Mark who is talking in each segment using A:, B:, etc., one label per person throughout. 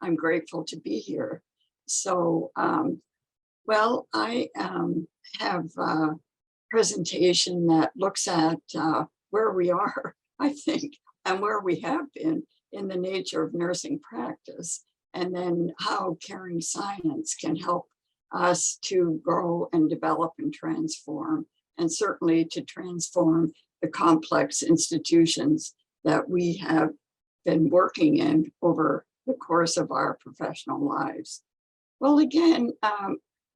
A: I'm grateful to be here. So, well, I have a presentation that looks at where we are, I think, and where we have been in the nature of nursing practice, and then how caring science can help us to grow and develop and transform, and certainly to transform the complex institutions that we have been working in over the course of our professional lives. Well, again,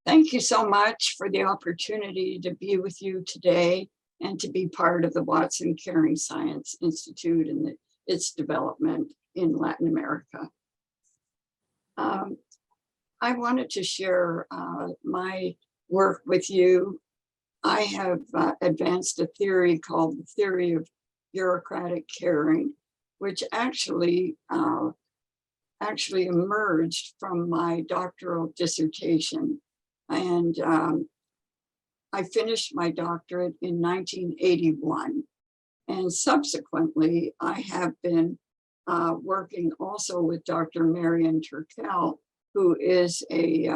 A: thank you so much for the opportunity to be with you today and to be part of the Watson Caring Science Institute and its development in Latin America. I wanted to share my work with you. I have advanced a theory called the theory of bureaucratic caring, which actually emerged from my doctoral dissertation. And I finished my doctorate in 1981. And subsequently, I have been working also with Dr. Marian Turkel, who is a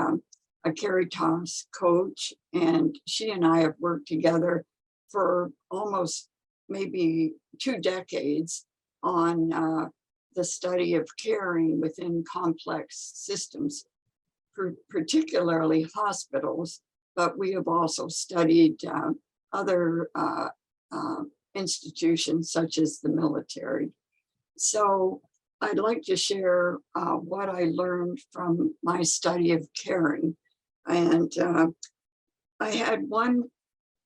A: Caritas coach, and she and I have worked together for almost maybe 2 decades on the study of caring within complex systems, particularly hospitals, but we have also studied other institutions such as the military. So I'd like to share what I learned from my study of caring. And I had one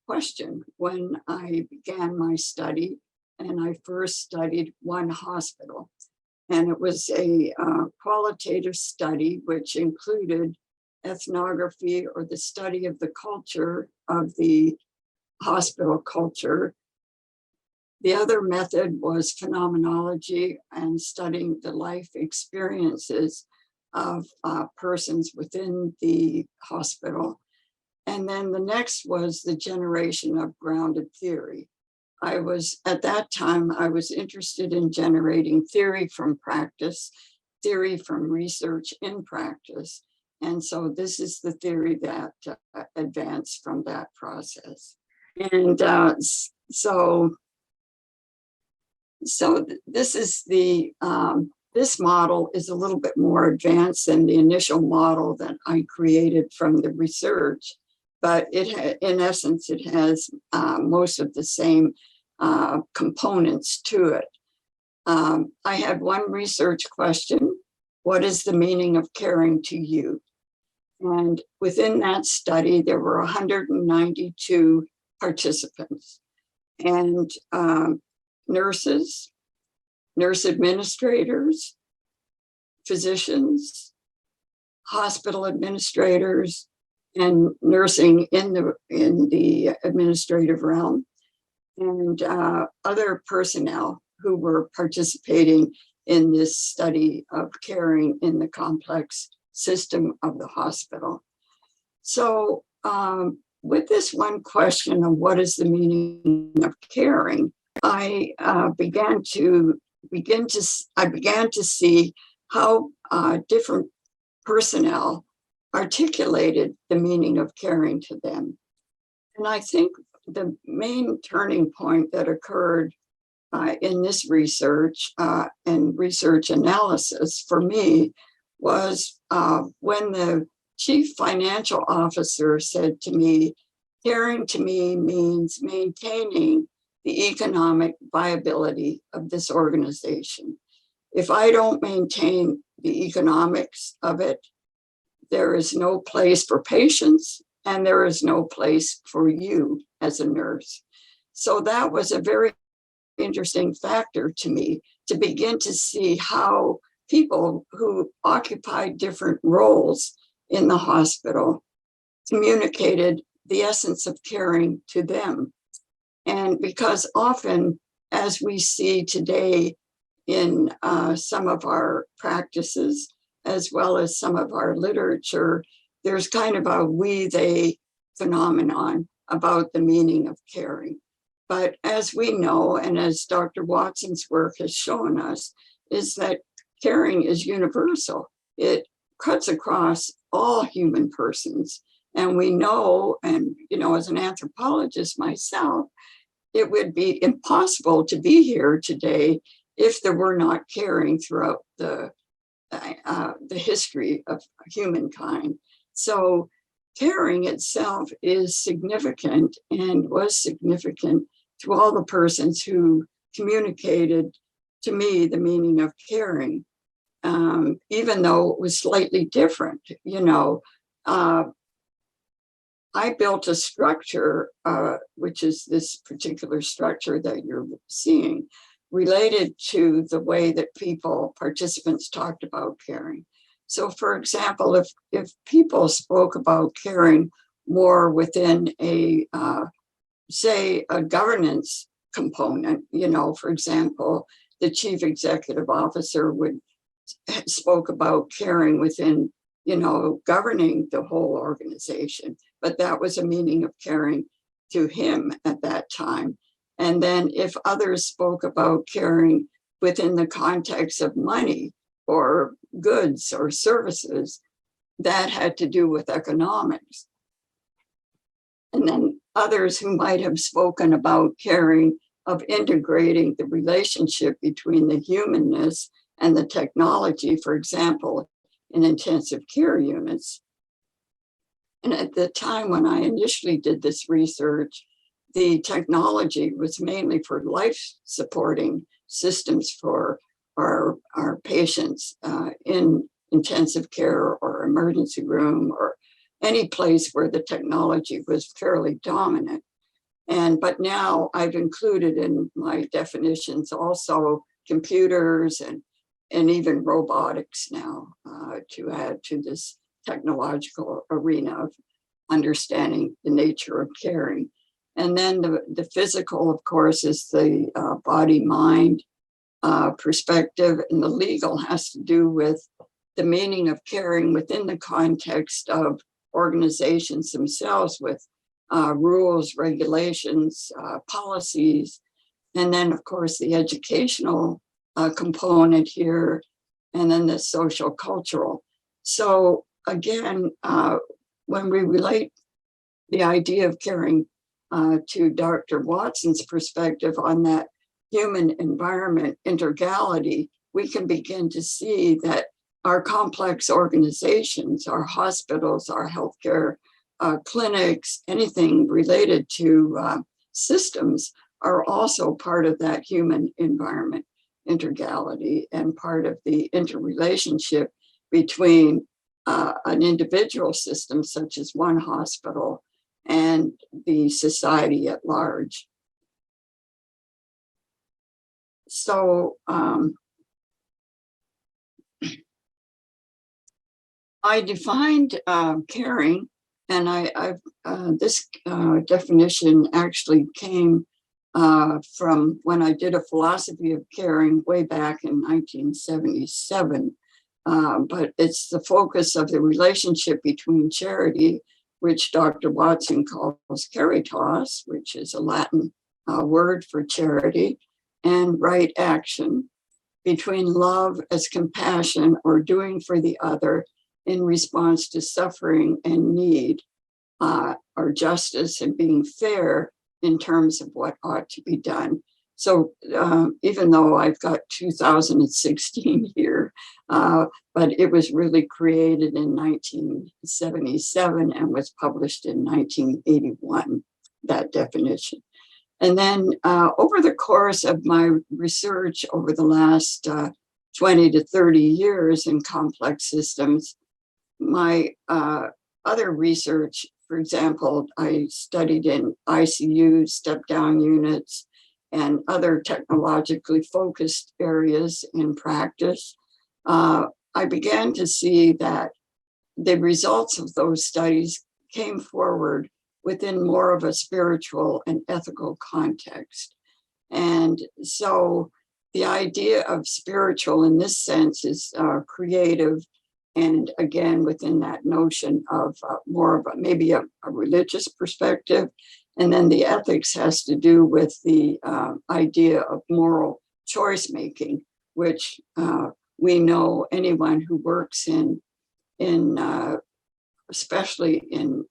A: question when I began my study, and I first studied one hospital. And it was a qualitative study which included ethnography, or the study of the culture of the hospital culture. The other method was phenomenology and studying the life experiences of persons within the hospital. And then the next was the generation of grounded theory. At that time, I was interested in generating theory from practice, theory from research in practice. And so this is the theory that advanced from that process. And so this is this model is a little bit more advanced than the initial model that I created from the research, but in essence, it has most of the same components to it. I had one research question: what is the meaning of caring to you? And within that study, there were 192 participants, and nurses, nurse administrators, physicians, hospital administrators, and nursing in the administrative realm, and other personnel who were participating in this study of caring in the complex system of the hospital. So with this one question of what is the meaning of caring, I began to see how different personnel articulated the meaning of caring to them. And I think the main turning point that occurred in this research and research analysis for me was when the chief financial officer said to me, caring to me means maintaining the economic viability of this organization. If I don't maintain the economics of it, there is no place for patients, and there is no place for you as a nurse. So that was a very interesting factor to me, to begin to see how people who occupied different roles in the hospital communicated the essence of caring to them. And because often, as we see today in some of our practices, as well as some of our literature, there's kind of a we-they phenomenon about the meaning of caring. But as we know, and as Dr. Watson's work has shown us, is that caring is universal. it cuts across all human persons. And we know, and as an anthropologist myself, it would be impossible to be here today if there were not caring throughout the history of humankind. So caring itself is significant and was significant to all the persons who communicated to me the meaning of caring, even though it was slightly different. I built a structure, which is this particular structure that you're seeing, related to the way that participants talked about caring. So for example, if people spoke about caring more within say a governance component, for example, the chief executive officer spoke about caring within, governing the whole organization, but that was a meaning of caring to him at that time. And then if others spoke about caring within the context of money or goods or services, that had to do with economics. And then others who might have spoken about caring of integrating the relationship between the humanness and the technology, for example, in intensive care units. And at the time when I initially did this research, the technology was mainly for life supporting systems for our patients in intensive care or emergency room or any place where the technology was fairly dominant. But now I've included in my definitions also computers and even robotics now to add to this technological arena of understanding the nature of caring. And then the physical, of course, is the body-mind perspective, and the legal has to do with the meaning of caring within the context of organizations themselves with rules, regulations, policies, and then, of course, the educational component here, and then the social cultural. So again, when we relate the idea of caring to Dr. Watson's perspective on that human environment intergality, we can begin to see that our complex organizations, our hospitals, our healthcare clinics, anything related to systems are also part of that human environment intergality and part of the interrelationship between an individual system such as one hospital and the society at large. So I defined caring, and this definition actually came from when I did a philosophy of caring way back in 1977. But it's the focus of the relationship between charity, which Dr. Watson calls caritas, which is a Latin word for charity, and right action, between love as compassion or doing for the other in response to suffering and need, or justice and being fair in terms of what ought to be done. So even though I've got 2016 here, but it was really created in 1977 and was published in 1981, that definition. And then over the course of my research over the last 20 to 30 years in complex systems, my other research, for example, I studied in ICUs, step-down units, and other technologically focused areas in practice. I began to see that the results of those studies came forward within more of a spiritual and ethical context. And so the idea of spiritual in this sense is creative, and again, within that notion of more of maybe a religious perspective. And then the ethics has to do with the idea of moral choice making, which we know anyone who works in especially in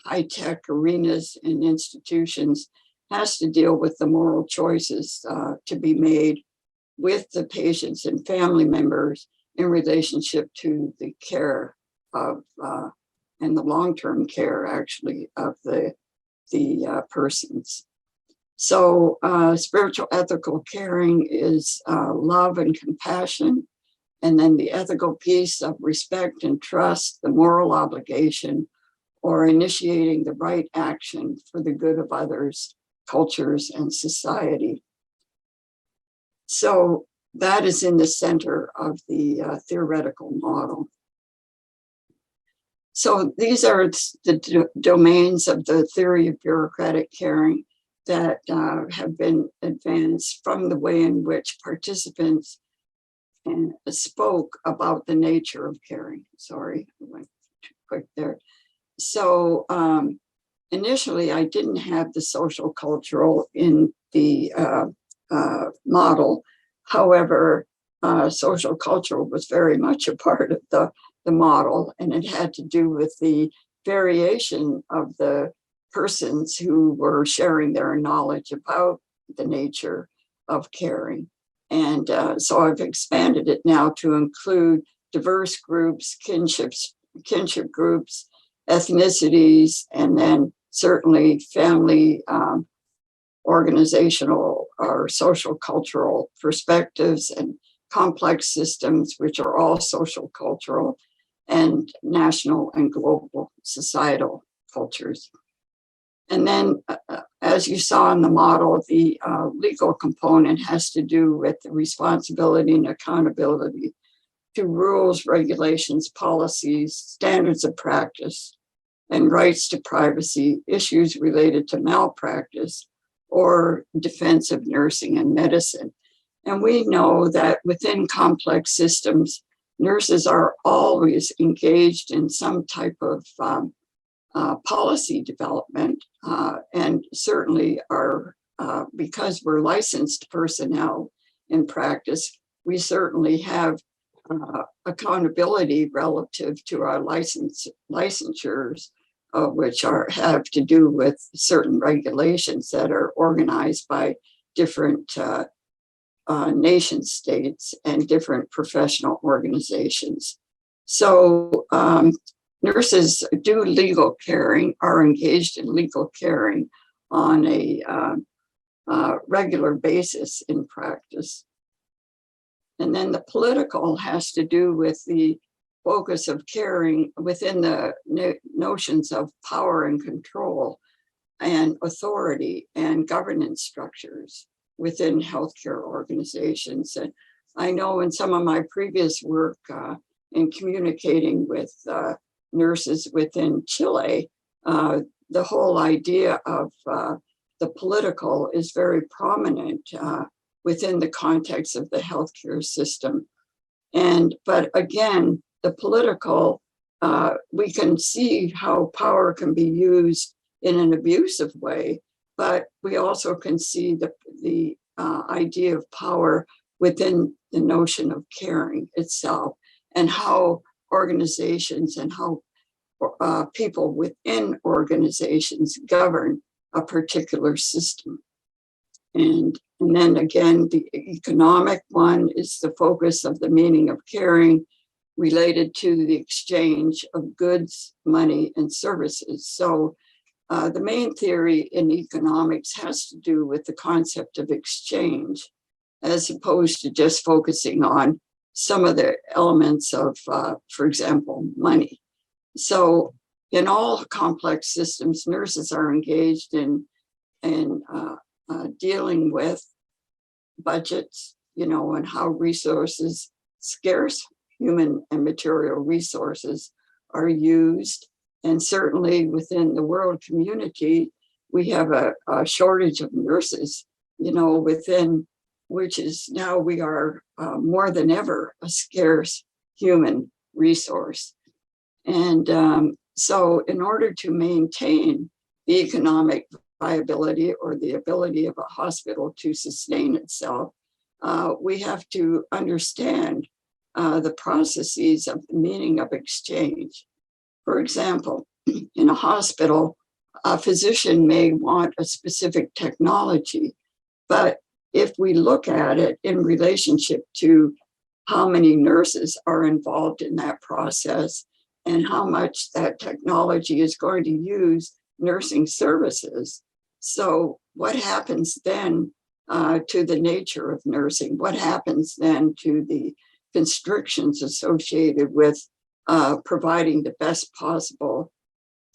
A: high-tech arenas and institutions has to deal with the moral choices to be made with the patients and family members in relationship to the care of and the long-term care actually of the persons. So spiritual ethical caring is love and compassion, and then the ethical piece of respect and trust, the moral obligation, or initiating the right action for the good of others, cultures, and society. So that is in the center of the theoretical model. So these are the domains of the theory of bureaucratic caring that have been advanced from the way in which participants spoke about the nature of caring. Sorry, I went too quick there. So initially, I didn't have the social cultural in the model. However, social cultural was very much a part of the model, and it had to do with the variation of the persons who were sharing their knowledge about the nature of caring. And so I've expanded it now to include diverse groups, kinship groups, ethnicities, and then certainly family, organizational or social cultural perspectives, and complex systems, which are all social cultural, and national and global societal cultures. And then, as you saw in the model, the legal component has to do with the responsibility and accountability to rules, regulations, policies, standards of practice, and rights to privacy, issues related to malpractice or defense of nursing and medicine. And we know that within complex systems, nurses are always engaged in some type of policy development, and certainly are, because we're licensed personnel in practice, we certainly have accountability relative to our licensures, which have to do with certain regulations that are organized by different nation states and different professional organizations. So nurses do legal caring, are engaged in legal caring on a regular basis in practice. And then the political has to do with the focus of caring within the notions of power and control and authority and governance structures within healthcare organizations. And I know in some of my previous work in communicating with nurses within Chile, the whole idea of the political is very prominent within the context of the healthcare system. But again, the political, we can see how power can be used in an abusive way, but we also can see the idea of power within the notion of caring itself, and how organizations and how people within organizations govern a particular system. And then again, the economic one is the focus of the meaning of caring related to the exchange of goods, money, and services. So the main theory in economics has to do with the concept of exchange, as opposed to just focusing on some of the elements of, for example, money. So in all complex systems, nurses are engaged in dealing with budgets, and how resources, scarce human and material resources, are used. And certainly within the world community, we have a shortage of nurses, within which is now we are more than ever a scarce human resource. And so in order to maintain the economic viability or the ability of a hospital to sustain itself, we have to understand the processes of the meaning of exchange. For example, in a hospital, a physician may want a specific technology, but if we look at it in relationship to how many nurses are involved in that process and how much that technology is going to use nursing services. So what happens then to the nature of nursing? What happens then to the constrictions associated with providing the best possible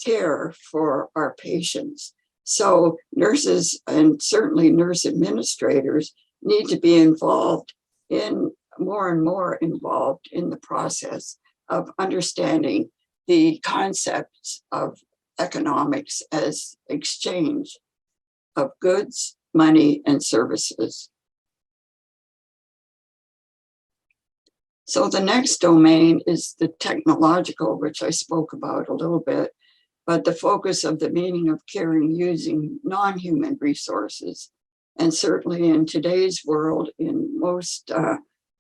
A: care for our patients? So nurses and certainly nurse administrators need to be involved in more and more involved in the process of understanding the concepts of economics as exchange of goods, money, and services. So the next domain is the technological, which I spoke about a little bit, but the focus of the meaning of caring using non-human resources. And certainly in today's world, in most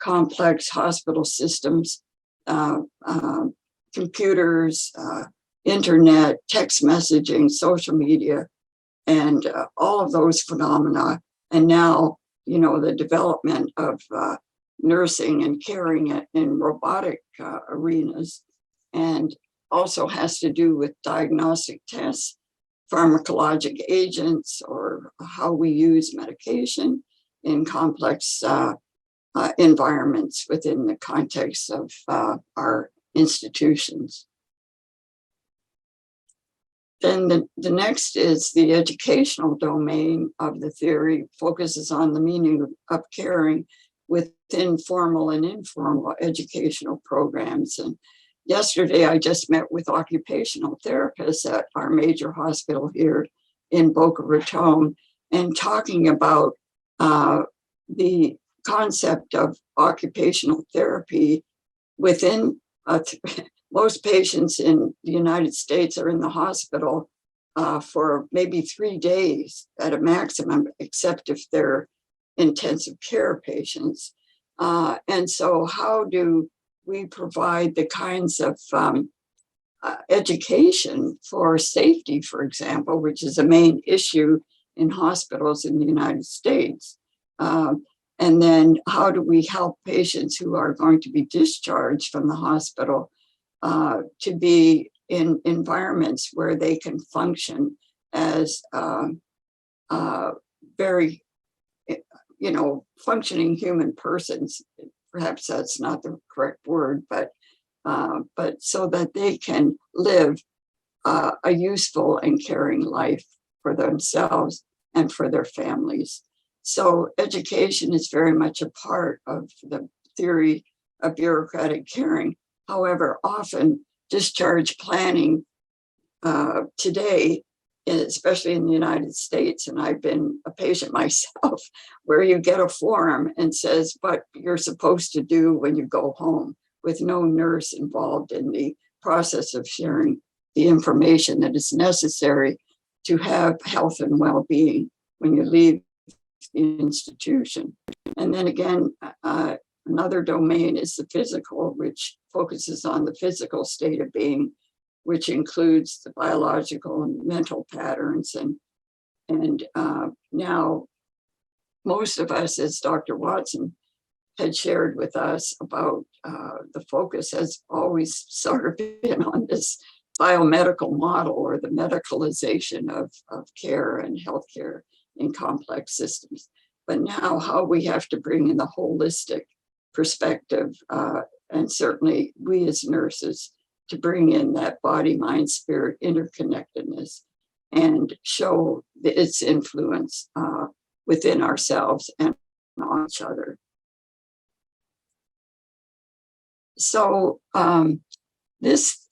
A: complex hospital systems, computers, internet, text messaging, social media, and all of those phenomena. And now, the development of nursing and caring in robotic arenas, and also has to do with diagnostic tests, pharmacologic agents, or how we use medication in complex environments within the context of our institutions. Then the next is the educational domain of the theory, focuses on the meaning of caring within formal and informal educational programs. And yesterday, I just met with occupational therapists at our major hospital here in Boca Raton, and talking about the concept of occupational therapy within most patients in the United States are in the hospital for maybe 3 days at a maximum, except if they're intensive care patients. And so how do we provide the kinds of education for safety, for example, which is a main issue in hospitals in the United States? And then how do we help patients who are going to be discharged from the hospital to be in environments where they can function as very, functioning human persons? Perhaps that's not the correct word, but so that they can live a useful and caring life for themselves and for their families. So education is very much a part of the theory of bureaucratic caring. However, often discharge planning today, especially in the United States, and I've been a patient myself, where you get a form and says what you're supposed to do when you go home, with no nurse involved in the process of sharing the information that is necessary to have health and well-being when you leave the institution. And then again, another domain is the physical, which focuses on the physical state of being, which includes the biological and mental patterns. And now most of us, as Dr. Watson had shared with us about the focus has always sort of been on this biomedical model, or the medicalization of care and healthcare in complex systems. But now how we have to bring in the holistic perspective, and certainly we as nurses, to bring in that body, mind, spirit interconnectedness and show its influence within ourselves and on each other. So this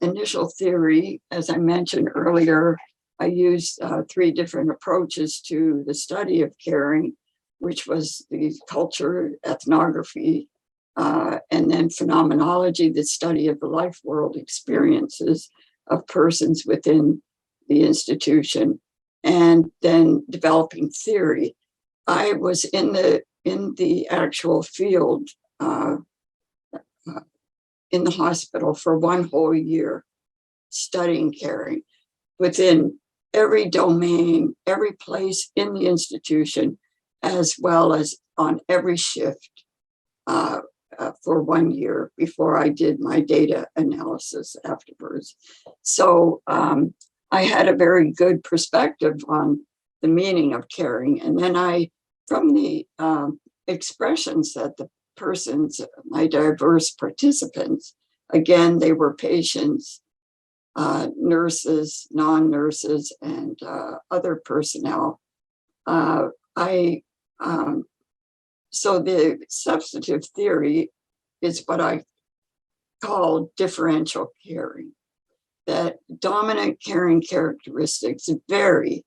A: initial theory, as I mentioned earlier, I used 3 different approaches to the study of caring, which was the culture, ethnography, and then phenomenology, the study of the life world experiences of persons within the institution, and then developing theory. I was in the actual field in the hospital for 1 whole year, studying caring within every domain, every place in the institution, as well as on every shift for 1 year before I did my data analysis afterwards. So I had a very good perspective on the meaning of caring. And then from the expressions that the persons, my diverse participants, again, they were patients, nurses, non-nurses, and other personnel. So the substantive theory is what I call differential caring, that dominant caring characteristics vary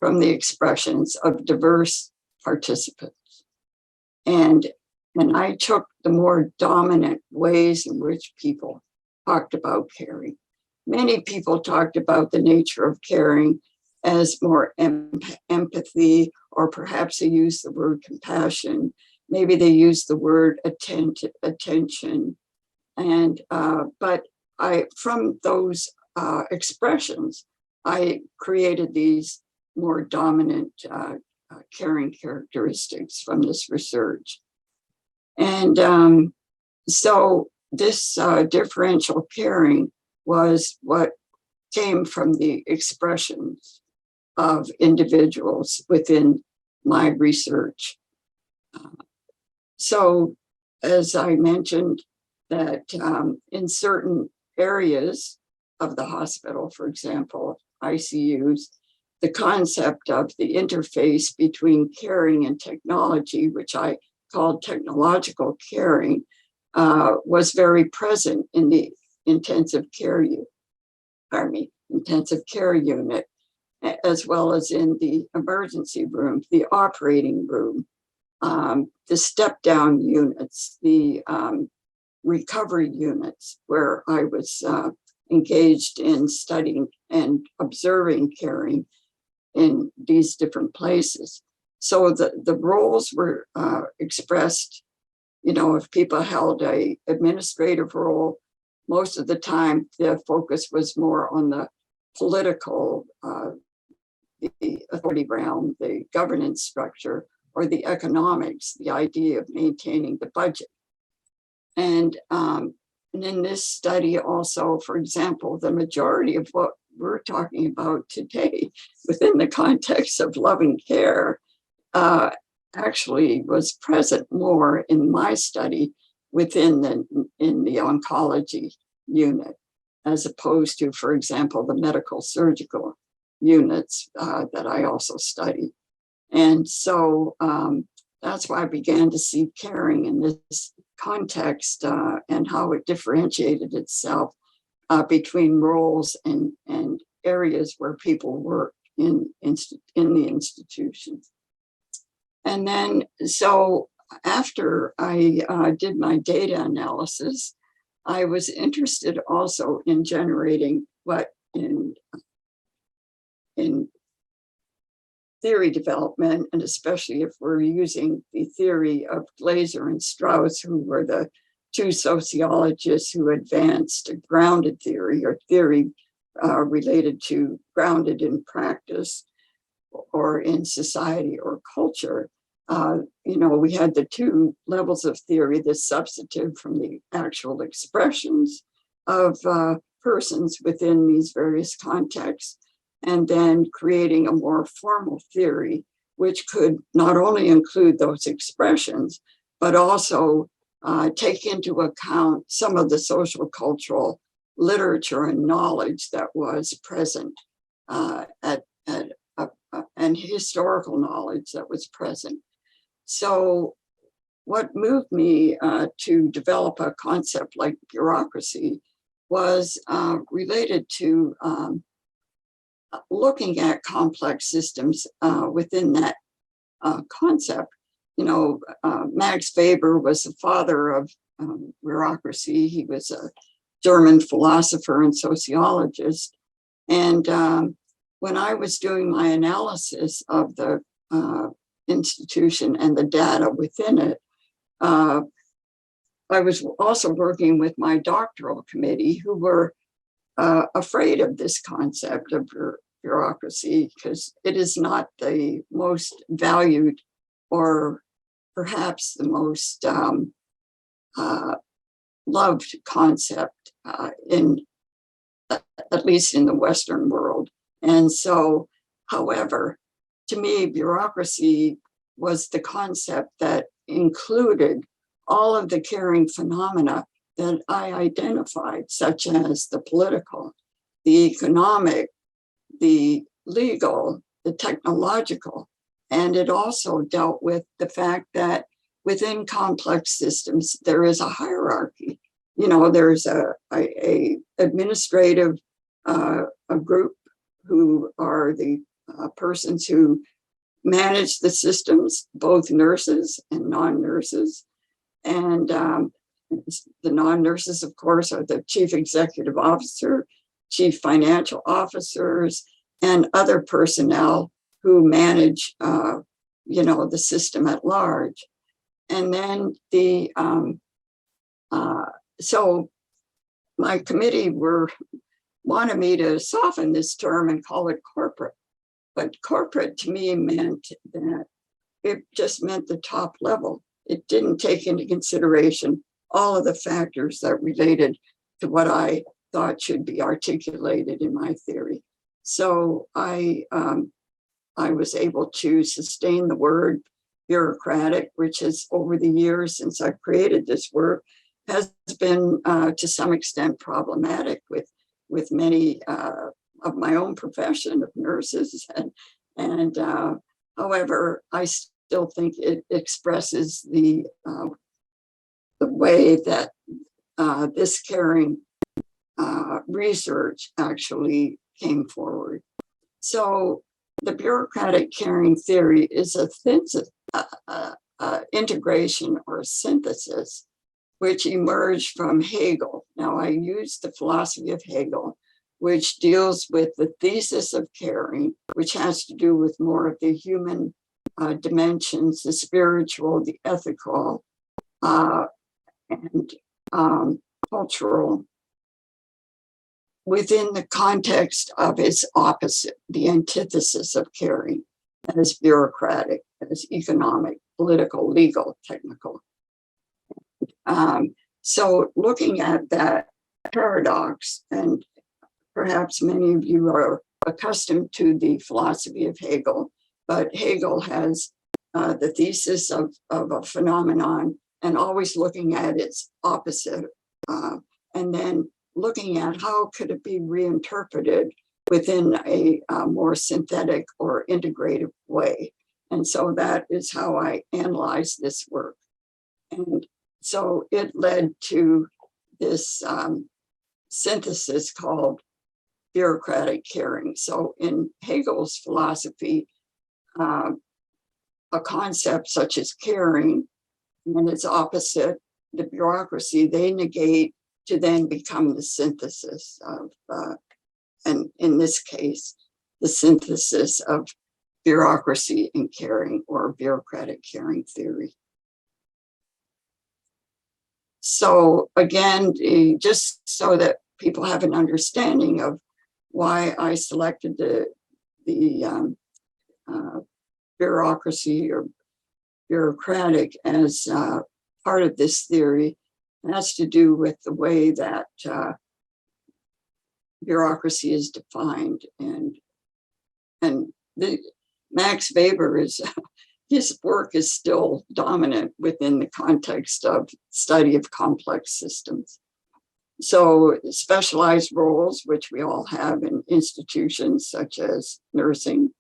A: from the expressions of diverse participants. And I took the more dominant ways in which people talked about caring. Many people talked about the nature of caring as more empathy, or perhaps they used the word compassion. Maybe they used the word attention. And but from those expressions, I created these more dominant caring characteristics from this research. And so this differential caring was what came from the expressions of individuals within my research. So, as I mentioned, that in certain areas of the hospital, for example, ICUs, the concept of the interface between caring and technology, which I called technological caring, was very present in the intensive care unit, as well as in the emergency room, the operating room, the step-down units, the recovery units, where I was engaged in studying and observing caring in these different places. So the roles were expressed, if people held a administrative role, most of the time the focus was more on the political, the authority realm, the governance structure, or the economics, the idea of maintaining the budget. And in this study also, for example, the majority of what we're talking about today within the context of loving care actually was present more in my study within in the oncology unit, as opposed to, for example, the medical surgical units that I also studied. And so that's why I began to see caring in this context and how it differentiated itself between roles and areas where people work in the institutions. And then, so after I did my data analysis, I was interested also in generating what in theory development, and especially if we're using the theory of Glaser and Strauss, who were the two sociologists who advanced grounded theory, or theory related to grounded in practice or in society or culture. We had the two levels of theory, the substantive from the actual expressions of persons within these various contexts, and then creating a more formal theory, which could not only include those expressions, but also take into account some of the social cultural literature and knowledge that was present and historical knowledge that was present. So what moved me to develop a concept like bureaucracy was related to looking at complex systems within that concept. Max Weber was the father of bureaucracy. He was a German philosopher and sociologist. And when I was doing my analysis of the institution and the data within it, I was also working with my doctoral committee, who were afraid of this concept of bureaucracy because it is not the most valued or perhaps the most loved concept in, at least in the Western world. And so, however, to me, bureaucracy was the concept that included all of the caring phenomena that I identified, such as the political, the economic, the legal, the technological. And it also dealt with the fact that within complex systems, there is a hierarchy. You know, there's a administrative a group who are the persons who manage the systems, both nurses and non-nurses. And the non-nurses, of course, are the chief executive officer, chief financial officers, and other personnel who manage, the system at large. And then so my committee wanted me to soften this term and call it corporate. But corporate to me meant that it just meant the top level. It didn't take into consideration all of the factors that related to what I thought should be articulated in my theory. So I was able to sustain the word bureaucratic, which has over the years since I've created this work, has been to some extent problematic with many of my own profession of nurses. And however, I still think it expresses the way that this caring research actually came forward. So the bureaucratic caring theory is a integration or synthesis which emerged from Hegel. Now, I use the philosophy of Hegel, which deals with the thesis of caring, which has to do with more of the human dimensions, the spiritual, the ethical, and cultural, within the context of its opposite, the antithesis of caring, as bureaucratic, as economic, political, legal, technical. So looking at that paradox, and perhaps many of you are accustomed to the philosophy of Hegel, but Hegel has the thesis of a phenomenon and always looking at its opposite, and then looking at how could it be reinterpreted within a more synthetic or integrative way. And so that is how I analyze this work. And so it led to this synthesis called bureaucratic caring. So in Hegel's philosophy, a concept such as caring and its opposite, the bureaucracy, they negate to then become the synthesis of, and in this case, the synthesis of bureaucracy and caring, or bureaucratic caring theory. So again, just so that people have an understanding of why I selected the bureaucracy or bureaucratic as part of this theory, has to do with the way that bureaucracy is defined, and Max Weber is his work is still dominant within the context of study of complex systems. So specialized roles, which we all have in institutions such as nursing,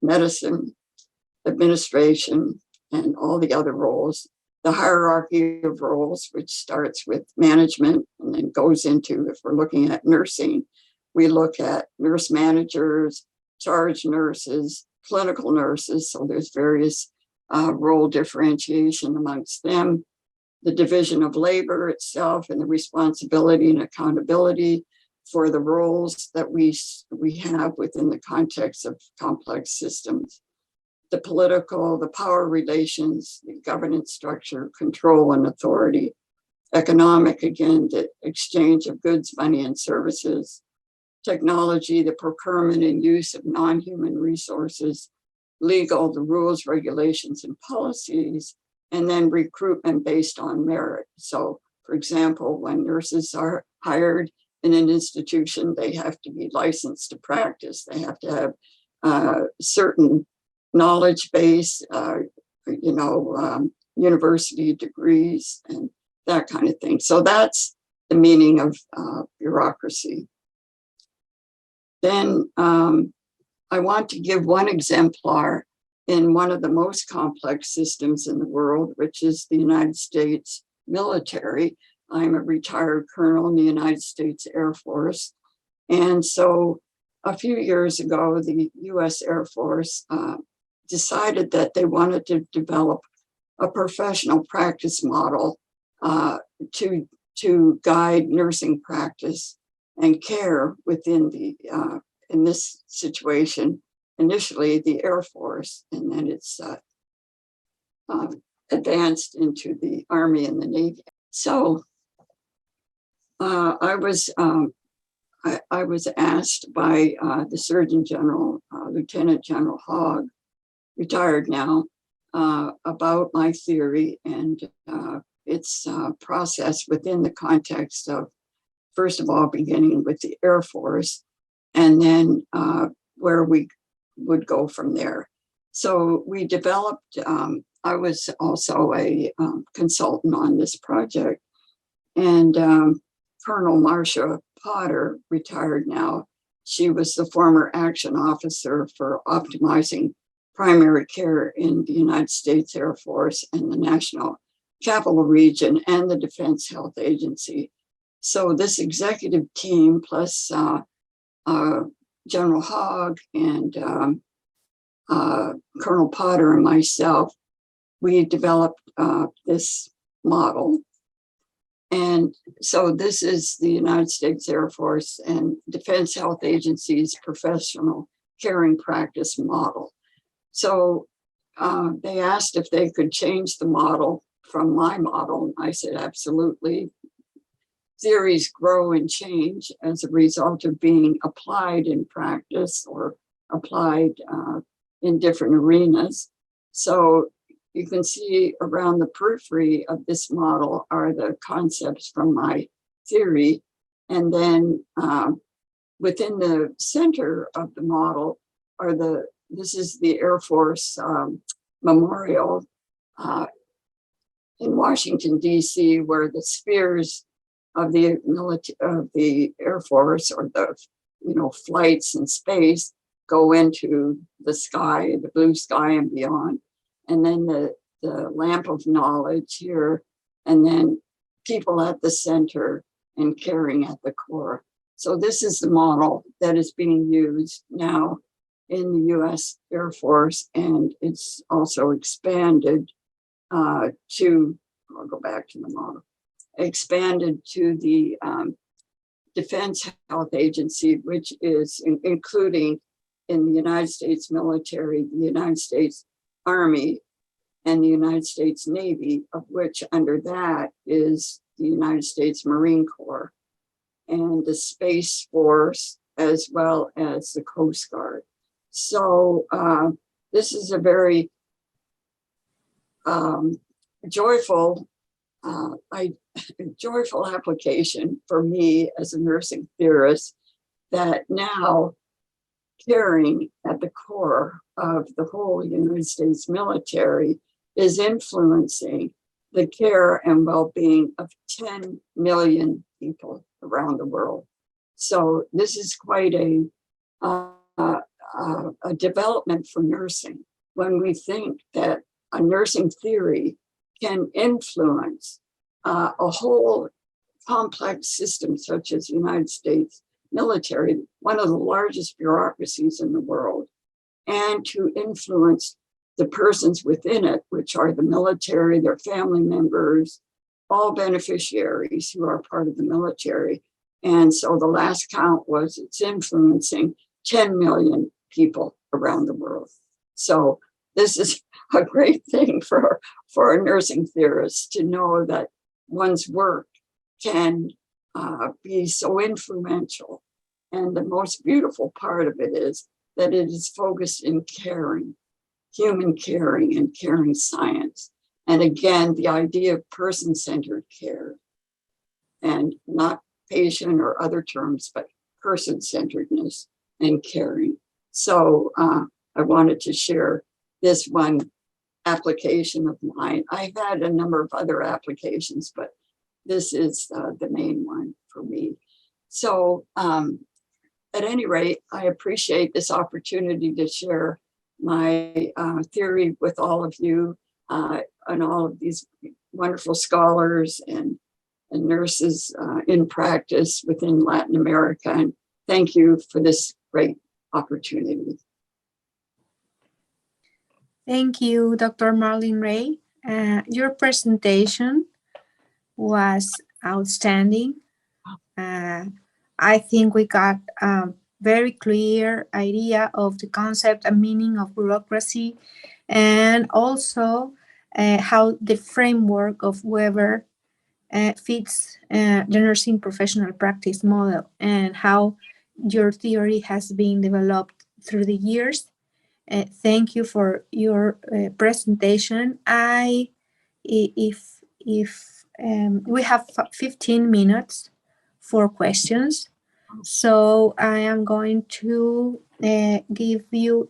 A: medicine, administration, and all the other roles. The hierarchy of roles, which starts with management and then goes into, if we're looking at nursing, we look at nurse managers, charge nurses, clinical nurses. So there's various role differentiation amongst them. The division of labor itself and the responsibility and accountability for the roles that we have within the context of complex systems. The political, the power relations, the governance structure, control and authority, economic, again, the exchange of goods, money, and services. Technology, the procurement and use of non-human resources. Legal, the rules, regulations, and policies. And then recruitment based on merit. So, for example, when nurses are hired in an institution, they have to be licensed to practice. They have to have certain knowledge base, university degrees and that kind of thing. So that's the meaning of bureaucracy. Then I want to give one exemplar in one of the most complex systems in the world, which is the United States military. I'm a retired colonel in the United States Air Force. And so a few years ago, the US Air Force decided that they wanted to develop a professional practice model to guide nursing practice and care within the, in this situation, initially the Air Force, and then it's advanced into the Army and the Navy. So I was asked by the Surgeon General, Lieutenant General Hoag, retired now, about my theory and its process within the context of, first of all, beginning with the Air Force, and then where we would go from there. So we developed, I was also a consultant on this project, and Colonel Marcia Potter, retired now, she was the former action officer for optimizing primary care in the United States Air Force and the National Capital Region and the Defense Health Agency. So this executive team plus General Hoag and Colonel Potter and myself, we developed this model. And so this is the United States Air Force and Defense Health Agency's professional caring practice model. So they asked if they could change the model from my model. I said, absolutely. Theories grow and change as a result of being applied in practice or applied in different arenas. So you can see around the periphery of this model are the concepts from my theory. And then within the center of the model are this is the Air Force Memorial in Washington, D.C., where the spheres of the Air Force, or the flights in space, go into the sky, the blue sky and beyond. And then the lamp of knowledge here, and then people at the center and caring at the core. So this is the model that is being used now in the US Air Force, and it's also expanded I'll go back to the model, expanded to the Defense Health Agency, which is including in the United States military, the United States Army, and the United States Navy, of which under that is the United States Marine Corps and the Space Force, as well as the Coast Guard. So this is a very joyful application for me as a nursing theorist, that now caring at the core of the whole United States military is influencing the care and well-being of 10 million people around the world. So this is quite a development for nursing when we think that a nursing theory can influence a whole complex system such as the United States military, one of the largest bureaucracies in the world, and to influence the persons within it, which are the military, their family members, all beneficiaries who are part of the military. And so the last count was it's influencing 10 million people around the world. So this is a great thing for a nursing theorist to know that one's work can be so influential. And the most beautiful part of it is that it is focused in caring, human caring and caring science. And again, the idea of person-centered care, and not patient or other terms, but person-centeredness and caring. So I wanted to share this one application of mine. I've had a number of other applications, but this is the main one for me. So at any rate, I appreciate this opportunity to share my theory with all of you and all of these wonderful scholars and nurses in practice within Latin America. And thank you for this great opportunity.
B: Thank you, Dr. Madeleine Ray. Your presentation was outstanding. I think we got a very clear idea of the concept and meaning of bureaucracy, and also how the framework of Weber fits the nursing professional practice model, and how your theory has been developed through the years. Thank you for your presentation. If we have 15 minutes for questions, so I am going to give you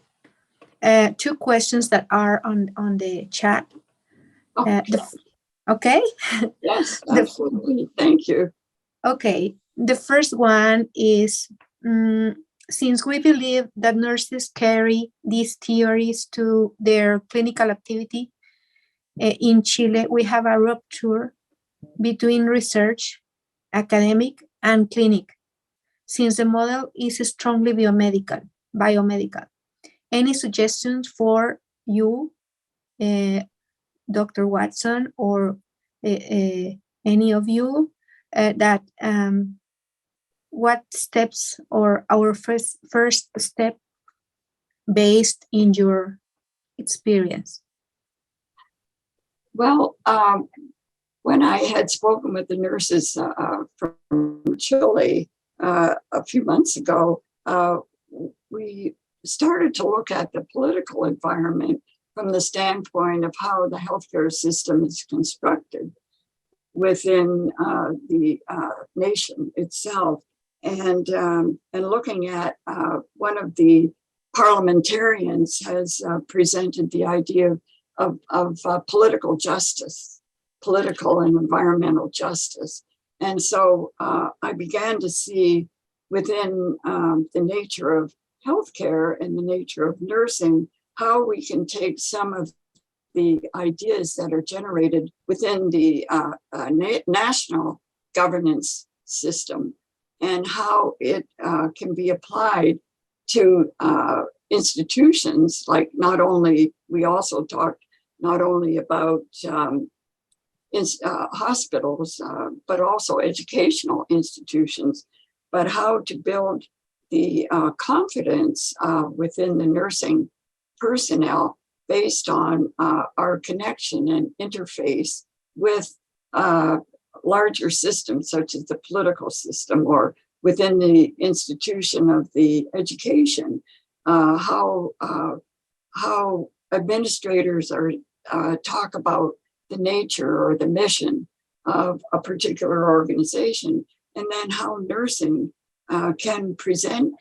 B: 2 questions that are on the chat. Okay?
A: Yes, absolutely. Thank you.
B: Okay. The first one is, since we believe that nurses carry these theories to their clinical activity, in Chile, we have a rupture between research, academic, and clinic, since the model is strongly biomedical. Any suggestions for you, Dr. Watson, or any of you, that what steps, or our first step based in your experience?
A: Well, when I had spoken with the nurses from Chile a few months ago, we started to look at the political environment from the standpoint of how the healthcare system is constructed within the nation itself, and looking at one of the parliamentarians has presented the idea of political justice, political and environmental justice. And so I began to see within the nature of healthcare and the nature of nursing, how we can take some of the ideas that are generated within the national governance system, and how it can be applied to institutions. Like, we also talked not only about hospitals, but also educational institutions, but how to build the confidence within the nursing personnel based on our connection and interface with larger systems such as the political system, or within the institution of the education, how administrators are talk about the nature or the mission of a particular organization, and then how nursing can present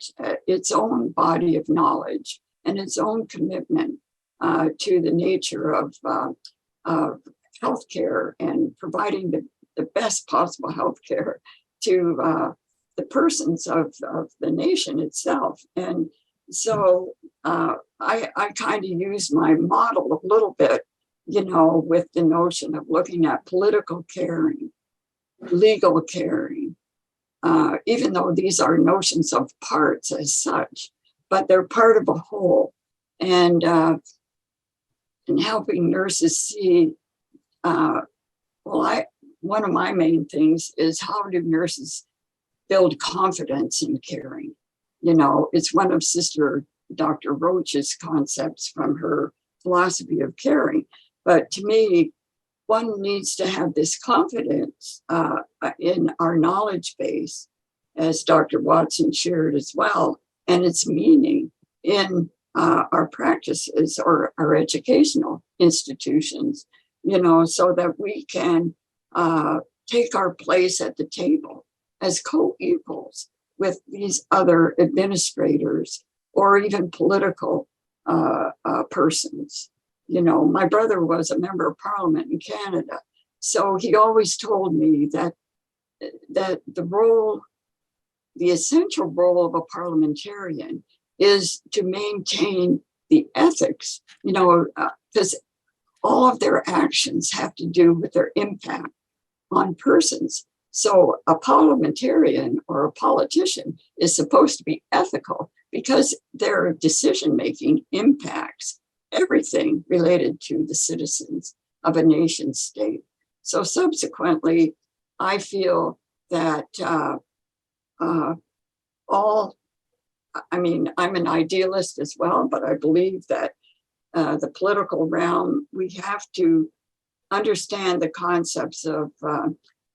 A: its own body of knowledge and its own commitment to the nature of healthcare and providing the best possible healthcare to the persons of the nation itself. And so I kind of use my model a little bit, with the notion of looking at political caring, legal caring, even though these are notions of parts as such, but they're part of a whole. And helping nurses see, one of my main things is, how do nurses build confidence in caring? It's one of Sister Dr. Roach's concepts from her philosophy of caring. But to me, one needs to have this confidence in our knowledge base, as Dr. Watson shared as well, and its meaning in our practices or our educational institutions, so that we can take our place at the table as co-equals with these other administrators or even political persons. My brother was a member of parliament in Canada, so he always told me that the essential role of a parliamentarian is to maintain the ethics, because all of their actions have to do with their impact on persons. So a parliamentarian or a politician is supposed to be ethical because their decision-making impacts everything related to the citizens of a nation state. So subsequently, I feel that I'm an idealist as well, but I believe that the political realm, we have to understand the concepts of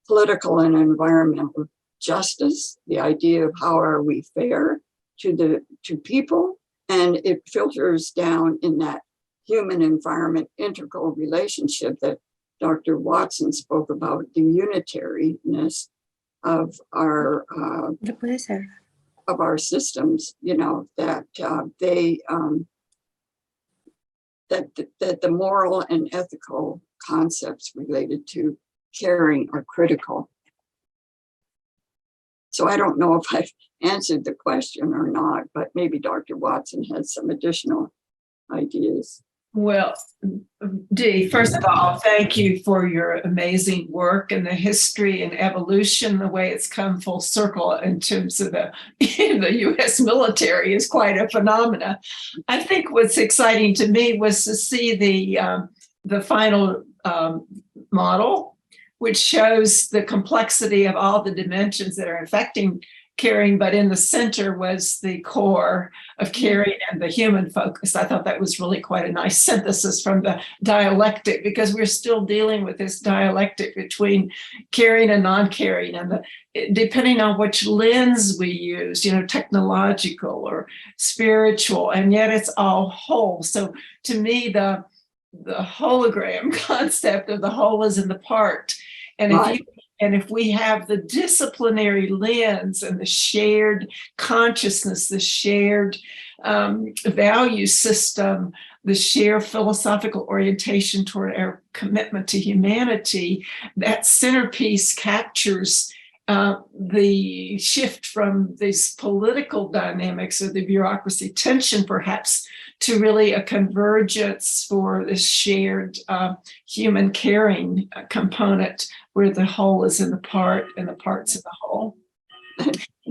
A: political and environmental justice, the idea of how are we fair to people, and it filters down in that human environment integral relationship that Dr. Watson spoke about, the unitariness of our systems, that that the moral and ethical concepts related to caring are critical. So I don't know if I've answered the question or not, but maybe Dr. Watson has some additional ideas.
C: Well, Dee, first of all, thank you for your amazing work and the history and evolution, the way it's come full circle in terms of the U.S. military is quite a phenomena. I think what's exciting to me was to see the final model, which shows the complexity of all the dimensions that are affecting caring, but in the center was the core of caring and the human focus. I thought that was really quite a nice synthesis from the dialectic, because we're still dealing with this dialectic between caring and non-caring, and depending on which lens we use, technological or spiritual, and yet it's all whole. So to me, the hologram concept of the whole is in the part. And if we have the disciplinary lens and the shared consciousness, the shared value system, the shared philosophical orientation toward our commitment to humanity, that centerpiece captures the shift from these political dynamics or the bureaucracy tension, perhaps, to really a convergence for this shared human caring component, where the whole is in the part and the part's in the whole.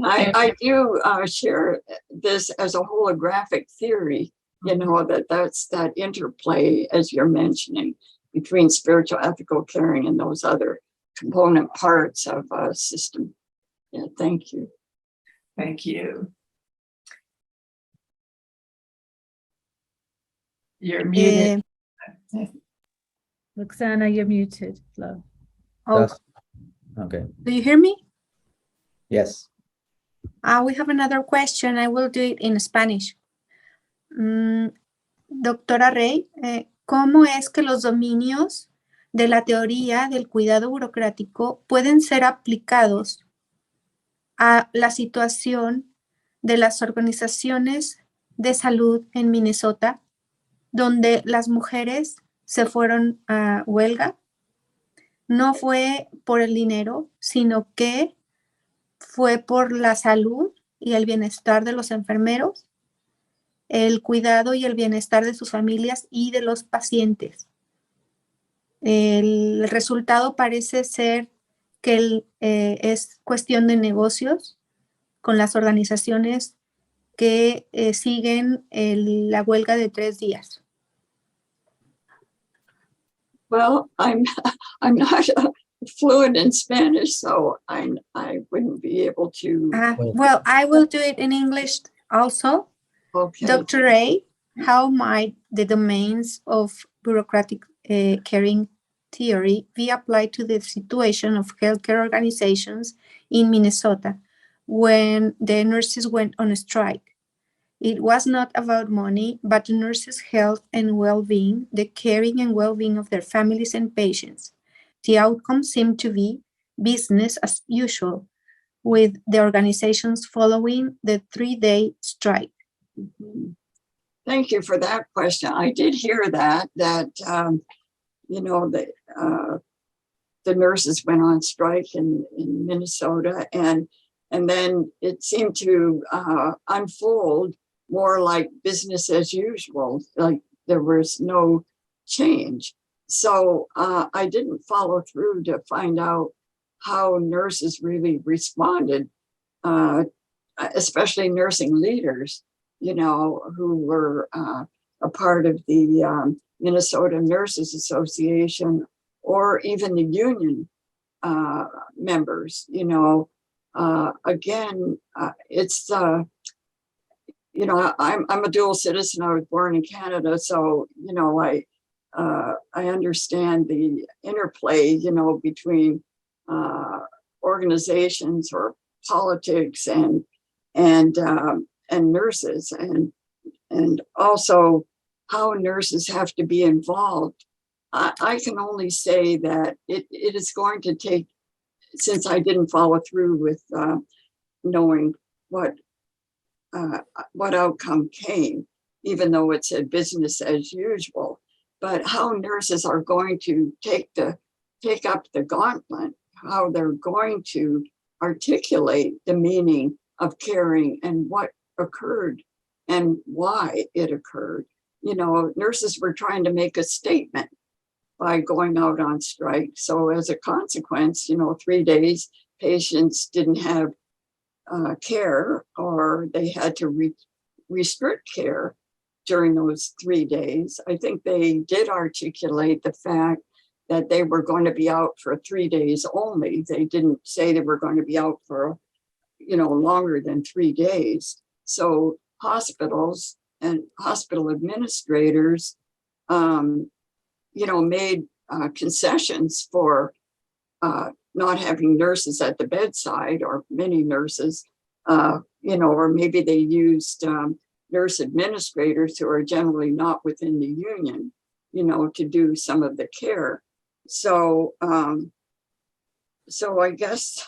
A: I do share this as a holographic theory, that's that interplay, as you're mentioning, between spiritual, ethical, caring, and those other component parts of a system. Yeah, thank you.
C: Thank you. You're muted.
D: Roxana, you're muted, Flo.
B: Oh,
E: Okay.
B: do you hear me?
E: Yes.
B: We have another question. I will do it in Spanish. Doctora Ray, ¿cómo es que los dominios de la teoría del cuidado burocrático pueden ser aplicados a la situación de las organizaciones de salud en Minnesota, donde las mujeres se fueron a huelga? No fue por el dinero, sino que fue por la salud y el bienestar de los enfermeros, el cuidado y el bienestar de sus familias y de los pacientes. El resultado parece ser que es cuestión de negocios con las organizaciones que siguen la huelga de 3 días.
A: Well, I'm not fluent in Spanish, so I wouldn't be able to.
B: Well, I will do it in English also.
A: Okay.
B: Dr. Ray, how might the domains of bureaucratic caring theory be applied to the situation of healthcare organizations in Minnesota when the nurses went on strike. It was not about money, but the nurses' health and well-being, the caring and well-being of their families and patients. The outcome seemed to be business as usual, with the organizations following the 3-day strike.
A: Mhm. Thank you for that question. I did hear that you know, the nurses went on strike in Minnesota, and then it seemed to unfold more like business as usual, like there was no change. So I didn't follow through to find out how nurses really responded, especially nursing leaders, you know, who were a part of the Minnesota Nurses Association, or even the union members, you know. Again, it's you know, I'm a dual citizen. I was born in Canada, so you know, I understand the interplay, you know, between organizations or politics and nurses, and also how nurses have to be involved. I can only say that it is going to take, since I didn't follow through with knowing what outcome came, even though it said business as usual, but how nurses are going to take up the gauntlet, how they're going to articulate the meaning of caring and what occurred and why it occurred. You know, nurses were trying to make a statement by going out on strike. So as a consequence, you know, 3 days, patients didn't have care, or they had to restrict care during those 3 days. I think they did articulate the fact that they were going to be out for 3 days only. They didn't say they were going to be out for, you know, longer than 3 days. So hospitals and hospital administrators, you know, made concessions for not having nurses at the bedside, or many nurses, you know, or maybe they used nurse administrators who are generally not within the union, you know, to do some of the care. So, so I guess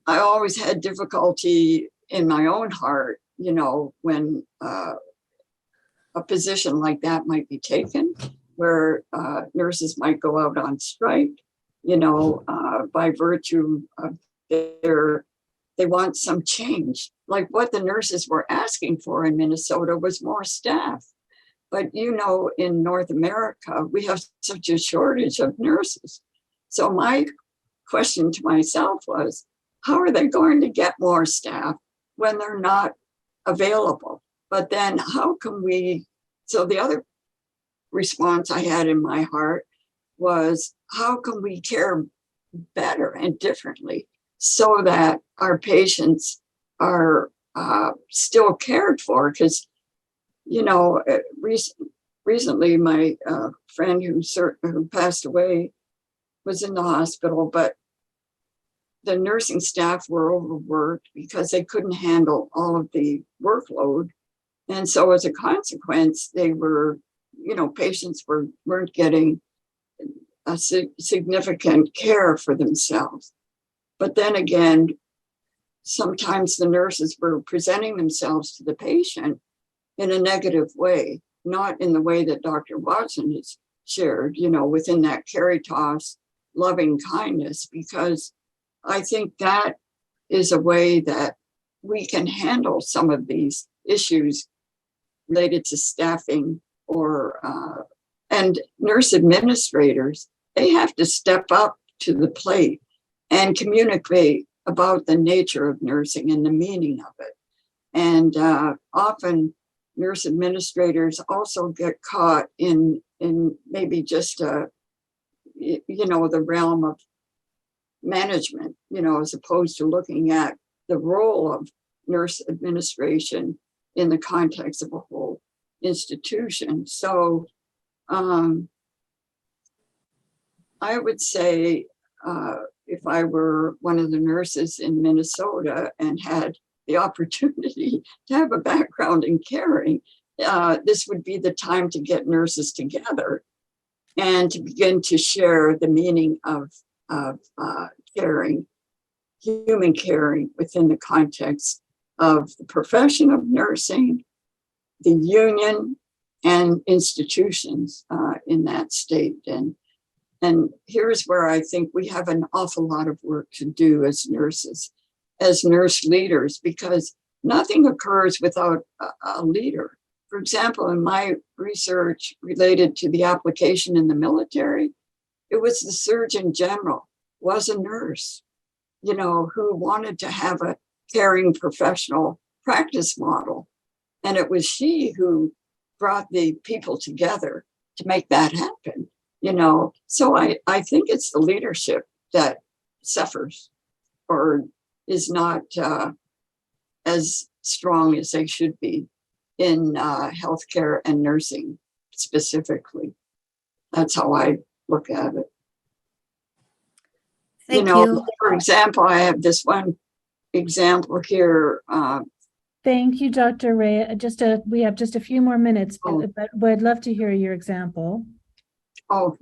A: I always had difficulty in my own heart, you know, when a position like that might be taken, where nurses might go out on strike, you know, by virtue of they want some change. Like what the nurses were asking for in Minnesota was more staff. But, you know, in North America, we have such a shortage of nurses. So my question to myself was, how are they going to get more staff when they're not available? But then how can we, so the other response I had in my heart was, how can we care better and differently so that our patients are still cared for? Because, you know, recently my friend who passed away was in the hospital, but the nursing staff were overworked because they couldn't handle all of the workload. And so as a consequence, they were, you know, patients weren't getting a significant care for themselves. But then again, sometimes the nurses were presenting themselves to the patient in a negative way, not in the way that Dr. Watson has shared, you know, within that caritas loving kindness, because I think that is a way that we can handle some of these issues related to staffing, or and nurse administrators. They have to step up to the plate and communicate about the nature of nursing and the meaning of it. And often nurse administrators also get caught in maybe just you know, the realm of management, you know, as opposed to looking at the role of nurse administration in the context of a whole institution. So I would say if I were one of the nurses in Minnesota and had the opportunity to have a background in caring, this would be the time to get nurses together and to begin to share the meaning of caring, human caring within the context of the profession of nursing, the union, and institutions in that state. And here's where I think we have an awful lot of work to do as nurses, as nurse leaders, because nothing occurs without a leader. For example, in my research related to the application in the military, it was the Surgeon General was a nurse, you know, who wanted to have a caring professional practice model. And it was she who brought the people together to make that happen, you know. So I think it's the leadership that suffers or is not as strong as they should be in healthcare and nursing specifically. That's how I look at it.
B: Thank
A: you know,
B: you.
A: For example, I have this one example here.
D: Thank you, Dr. Ray. We have just a few more minutes,
A: Oh.
D: but I'd love to hear your example.
A: Oh,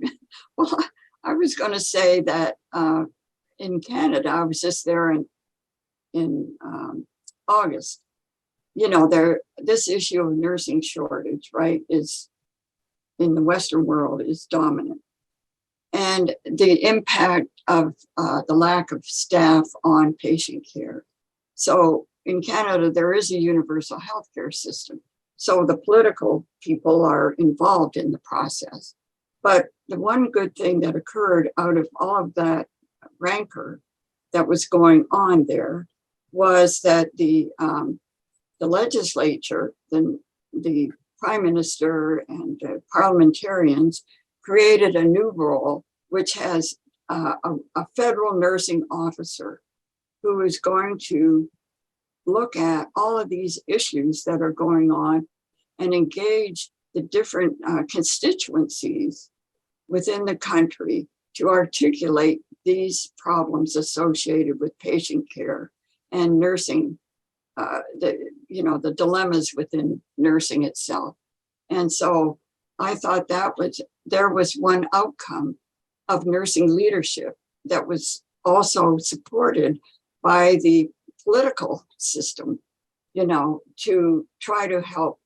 A: well, I was going to say that in Canada, I was just there in August. You know, this issue of nursing shortage, right, is in the Western world is dominant. And the impact of the lack of staff on patient care. So in Canada, there is a universal healthcare system. So the political people are involved in the process. But the one good thing that occurred out of all of that rancor that was going on there was that the legislature, the prime minister and parliamentarians created a new role, which has a federal nursing officer who is going to look at all of these issues that are going on and engage the different constituencies within the country to articulate these problems associated with patient care and nursing, the dilemmas within nursing itself. And so I thought there was one outcome of nursing leadership that was also supported by the political system, to try to help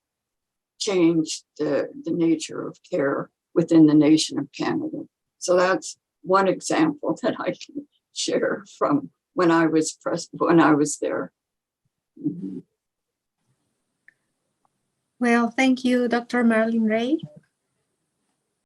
A: change the nature of care within the nation of Canada. So that's one example that I can share from when I was there. Mm-hmm.
B: Well, thank you, Dr. Marilyn Ray.